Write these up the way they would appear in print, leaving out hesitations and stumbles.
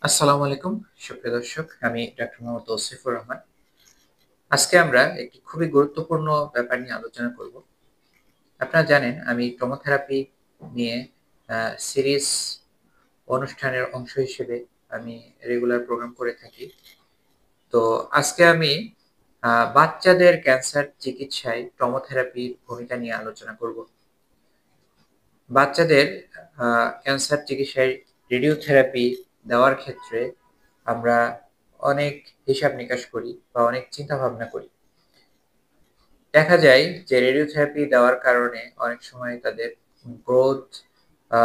আসসালামু আলাইকুম সুপ্রিয় দর্শক, আমি ডাক্তার মোহাম্মদ তৌসিফুর রহমান। আজকে আমরা একটি খুবই গুরুত্বপূর্ণ ব্যাপার নিয়ে আলোচনা করব। আপনারা জানেন আমি টমোথেরাপি নিয়ে সিরিজ অনুষ্ঠানের অংশ হিসেবে আমি রেগুলার প্রোগ্রাম করে থাকি। তো আজকে আমি বাচ্চাদের ক্যান্সার চিকিৎসায় টমোথেরাপির ভূমিকা নিয়ে আলোচনা করব। বাচ্চাদের ক্যান্সার চিকিৎসায় রেডিওথেরাপি দেওয়ার ক্ষেত্রে আমরা অনেক হিসাব-নিকাশ করি বা অনেক চিন্তাভাবনা করি। দেখা যায় যে রেডিওথেরাপি দেওয়ার কারণে অনেক সময় তাদের গ্রোথ আ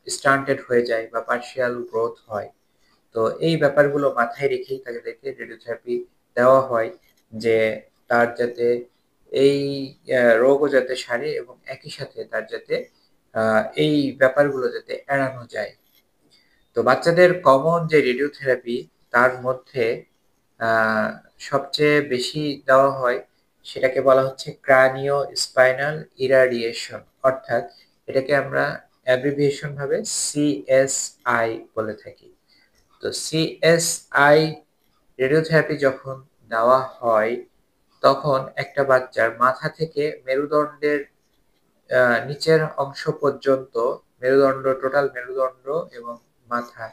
স্টান্টেড হয়ে যায় বা পার্শিয়াল গ্রোথ হয়। তো এই ব্যাপারগুলো মাথায় রেখেই তাদেরকে রেডিওথেরাপি দেওয়া হয় যে তার যাতে এই রোগও যাতে সারে এবং একই সাথে তার যাতে আ এই ব্যাপারগুলো যাতে এড়ানো যায়। তো বাচ্চাদের কমন যে রেডিওথেরাপি তার মধ্যে আ সবচেয়ে বেশি দেওয়া হয় সেটাকে বলা হচ্ছে ক্রানিও স্পাইনাল ইরাডিয়েশন, অর্থাৎ এটাকে আমরা অ্যাব্রিভিয়েশন ভাবে সিএসআই বলে থাকি। তো সিএসআই রেডিওথেরাপি যখন দেওয়া হয় তখন একটা বাচ্চার মাথা থেকে মেরুদণ্ডের নিচের অংশ পর্যন্ত টোটাল মেরুদণ্ড এবং মাথা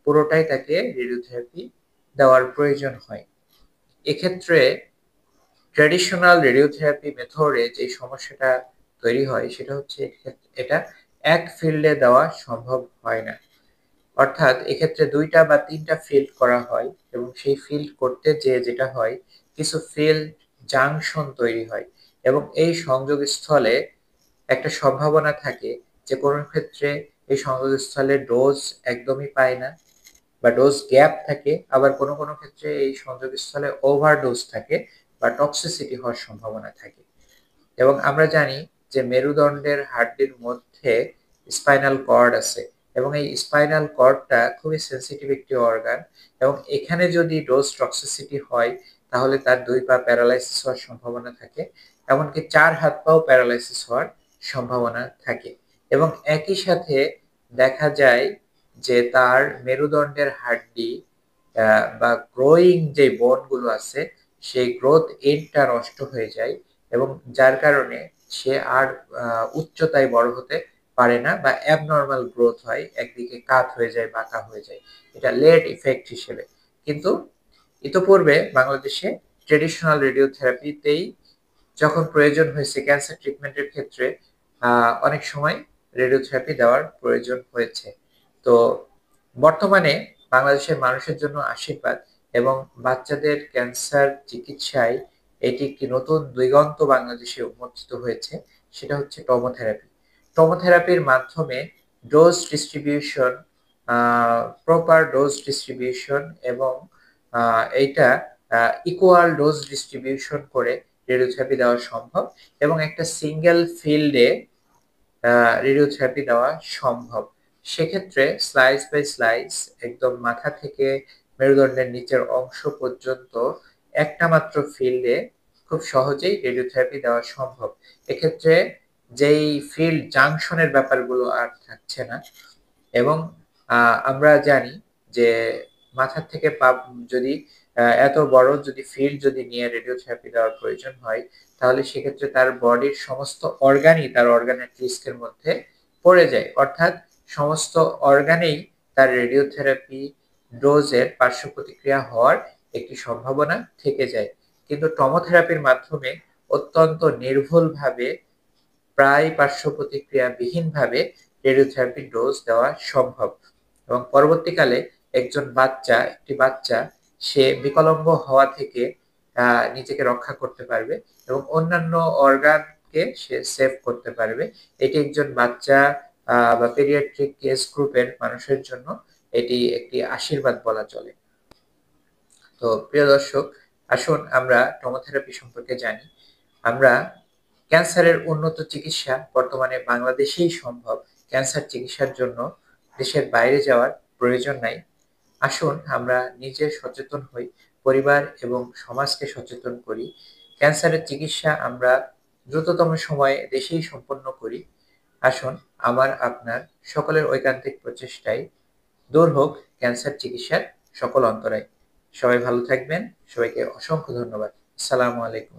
পুরোটাই তাকে রেডিওথেরাপি দেওয়ার প্রয়োজন হয়। এক্ষেত্রে ট্র্যাডিশনাল রেডিওথেরাপি মেথডে যে সমস্যাটা তৈরি হয় সেটা হচ্ছে এটা এক ফিল্ডে দেওয়া সম্ভব হয় না। অর্থাৎ এক্ষেত্রে ২ টা বা ৩ টা ফিল্ড করা হয় এবং সেই ফিল্ড করতে যেয়ে যেটা হয় কিছু ফিল্ড জাংশন তৈরি হয় এবং এই সংযোগস্থলে একটা সম্ভাবনা থাকে যে কোনো ক্ষেত্রে এই সংযোগস্থলে ডোজ একদমই পায় না বা ডোজ গ্যাপ থাকে। আবার কোনো ক্ষেত্রে এই সংযোগস্থলে ওভারডোজ থাকে বা টক্সিসিটি হওয়ার সম্ভাবনা থাকে। এবং আমরা জানি যে মেরুদণ্ডের হাড্ডির মধ্যে স্পাইনাল কর্ড আছে এবং এই স্পাইনাল কর্ডটা খুবই সেনসিটিভ একটি অর্গান এবং এখানে যদি ডোজ টক্সিসিটি হয় তাহলে তার ২ পা প্যারালাইসিস হওয়ার সম্ভাবনা থাকে। এমনকি ৪ হাত পাও প্যারালাইসিস হওয়ার সম্ভাবনা থাকে এবং একই সাথে দেখা যায় যে তার মেরুদণ্ডের হাড্ডি বা গ্রোয়িং যে বোন গুলো আছে সেই গ্রোথ এন্ডটা নষ্ট হয়ে যায় এবং যার কারণে সে আর উচ্চতায় বড় হতে পারে না বা অ্যাবনরমাল গ্রোথ হয়। একদিকে কাত হয়ে যায়, বাঁকা হয়ে যায়। এটা লেট ইফেক্ট হিসেবে। কিন্তু ইতোপূর্বে বাংলাদেশে ট্র্যাডিশনাল রেডিওথেরাপিতেই যখন প্রয়োজন হয়েছে ক্যান্সার ট্রিটমেন্টের ক্ষেত্রে অনেক সময় রেডিওথেরাপি দেওয়ার প্রয়োজন হয়েছে। তো বর্তমানে বাংলাদেশের মানুষের জন্য আশীর্বাদ এবং বাচ্চাদের ক্যান্সার চিকিৎসায় এটি একটি নতুন দিগন্ত বাংলাদেশে উন্মোচিত হয়েছে। সেটা হচ্ছে টমোথেরাপি। টমোথেরাপির মাধ্যমে ডোজ ডিস্ট্রিবিউশন, আ প্রপার ডোজ ডিস্ট্রিবিউশন এবং এইটা ইকুয়াল ডোজ ডিস্ট্রিবিউশন করে রেডিওথেরাপি দেওয়া সম্ভব এবং একটা সিঙ্গেল ফিল্ডে আ রেডিওথেরাপি দেওয়া সম্ভব। সেক্ষেত্রে স্লাইস বাই স্লাইস একদম মাথা থেকে মেরুদণ্ডের নিচের অংশ পর্যন্ত একটা মাত্র ফিল্ডে খুব সহজেই রেডিওথেরাপি দেওয়া সম্ভব। এক্ষেত্রে যেই ফিল্ড জাংশনের ব্যাপারগুলো আর থাকছে না এবং আ আমরা জানি যে মাথার থেকে পা যদি এত বড় যদি ফিল্ড যদি নিয়ে রেডিওথেরাপি দেওয়ার প্রয়োজন হয়, তাহলে সেক্ষেত্রে তার বডির সমস্ত অর্গানই তার অর্গান এট রিস্ক এর মধ্যে পড়ে যায়। অর্থাৎ সমস্ত অর্গানেই তার রেডিওথেরাপি ডোজের পার্শ্ব প্রতিক্রিয়া হওয়ার একটি সম্ভাবনা থেকে যায়। কিন্তু টমোথেরাপির মাধ্যমে অত্যন্ত নির্ভুলভাবে প্রায় পার্শ্ব প্রতিক্রিয়াবিহীনভাবে রেডিওথেরাপির ডোজ দেওয়া সম্ভব এবং পরবর্তীকালে একটি বাচ্চা সে বিকলাঙ্গ হওয়া থেকে নিজেকে রক্ষা করতে পারবে এবং অন্যান্য অর্গানকে সে সেভ করতে পারবে। এটি একজন বাচ্চা বা পেডিয়াট্রিক কেস গ্রুপের মানুষের জন্য এটি একটি আশীর্বাদ বলা চলে। তো প্রিয় দর্শক, আসুন আমরা টমোথেরাপি সম্পর্কে জানি। আমরা ক্যান্সারের উন্নত চিকিৎসা বর্তমানে বাংলাদেশেই সম্ভব। ক্যান্সার চিকিৎসার জন্য দেশের বাইরে যাওয়ার প্রয়োজন নাই। আসুন আমরা নিজে সচেতন হই, পরিবার এবং সমাজকে সচেতন করি। ক্যান্সারের চিকিৎসা আমরা দ্রুততম সময়ে দেশেই সম্পন্ন করি। আসুন আমার আপনার সকলের ঐকান্তিক প্রচেষ্টায় দূর হোক ক্যান্সার চিকিৎসার সকল অন্তরায়। সবাই ভালো থাকবেন। সবাইকে অসংখ্য ধন্যবাদ। আসসালামু আলাইকুম।